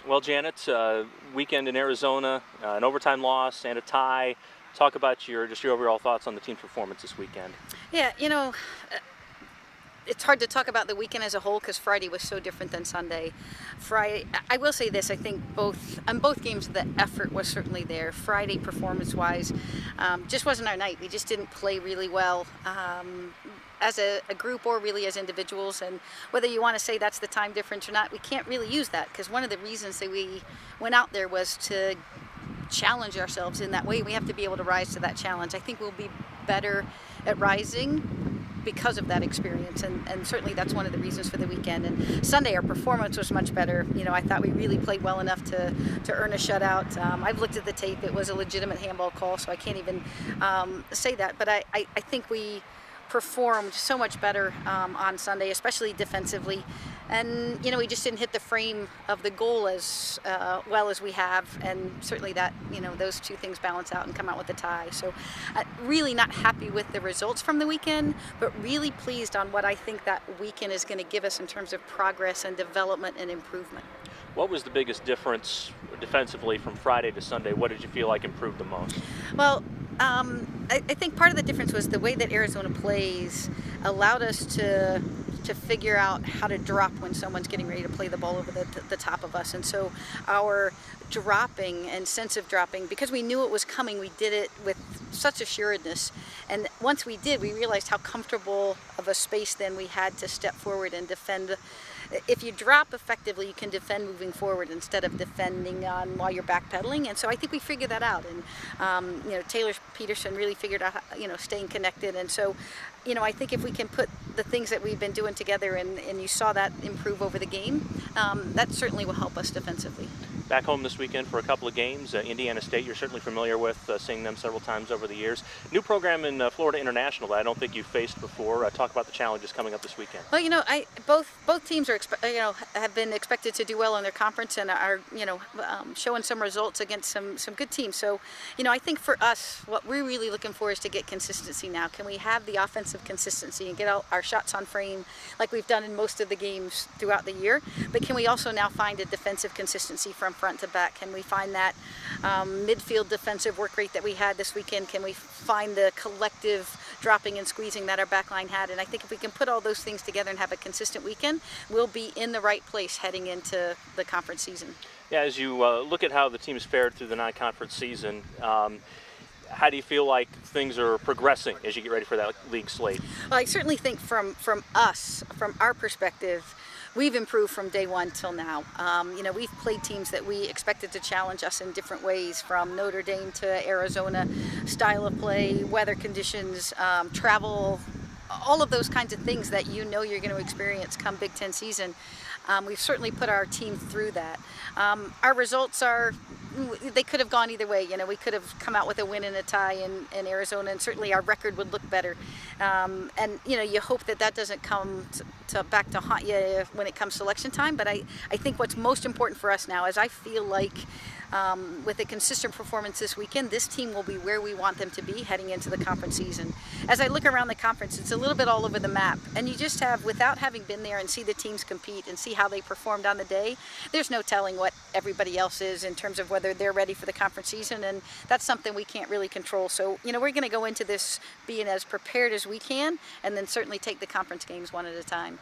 Well, Janet, weekend in Arizona, an overtime loss and a tie. Talk about your overall thoughts on the team's performance this weekend. Yeah, it's hard to talk about the weekend as a whole because Friday was so different than Sunday. Friday, I will say this: I think both games, the effort was certainly there. Friday, performance-wise, just wasn't our night. We just didn't play really well. As a group or really as individuals, and whether you want to say that's the time difference or not, we can't really use that because one of the reasons that we went out there was to challenge ourselves in that way. We have to be able to rise to that challenge. I think we'll be better at rising because of that experience, and certainly that's one of the reasons for the weekend. And Sunday, our performance was much better. I thought we really played well enough to earn a shutout. I've looked at the tape. It was a legitimate handball call, so I can't even say that, but I think we performed so much better on Sunday, especially defensively. And we just didn't hit the frame of the goal as well as we have, and certainly that those two things balance out and come out with a tie. So really not happy with the results from the weekend, but really pleased on what I think that weekend is going to give us in terms of progress and development and improvement. What was the biggest difference defensively from Friday to Sunday? What did you feel like improved the most? Well, I think part of the difference was the way that Arizona plays allowed us to figure out how to drop when someone's getting ready to play the ball over the top of us. And so our dropping and sense of dropping, because we knew it was coming, we did it with such assuredness. And once we did, we realized how comfortable of a space then we had to step forward and defend. If you drop effectively, you can defend moving forward instead of defending on while you're backpedaling. And so I think we figured that out. And Taylor Peterson really figured out staying connected. And so I think if we can put the things that we've been doing together, and you saw that improve over the game, that certainly will help us defensively. Back home this weekend for a couple of games. Indiana State, you're certainly familiar with, seeing them several times over the years. New program in Florida International that I don't think you've faced before. Talk about the challenges coming up this weekend. Well, both teams are have been expected to do well in their conference and are showing some results against some good teams. So I think for us, what we're really looking for is to get consistency now. Can we have the offensive consistency and get our shots on frame like we've done in most of the games throughout the year? But can we also now find a defensive consistency from front to back? Can we find that midfield defensive work rate that we had this weekend? Can we find the collective dropping and squeezing that our back line had? And I think if we can put all those things together and have a consistent weekend, we'll be in the right place heading into the conference season. Yeah, as you look at how the team's fared through the non-conference season, how do you feel like things are progressing as you get ready for that league slate? Well, I certainly think from our perspective, we've improved from day one till now. We've played teams that we expected to challenge us in different ways, from Notre Dame to Arizona, style of play, weather conditions, travel, all of those kinds of things that you're going to experience come Big Ten season. We've certainly put our team through that. Our results they could have gone either way. We could have come out with a win and a tie in Arizona, and certainly our record would look better. And you hope that doesn't come back to haunt you when it comes selection time. But I think what's most important for us now is I feel like with a consistent performance this weekend, this team will be where we want them to be heading into the conference season. As I look around the conference, it's a little bit all over the map, and you just have, without having been there and see the teams compete and see how they performed on the day, there's no telling what everybody else is in terms of whether they're ready for the conference season, and that's something we can't really control. So we're going to go into this being as prepared as we can, and then certainly take the conference games one at a time.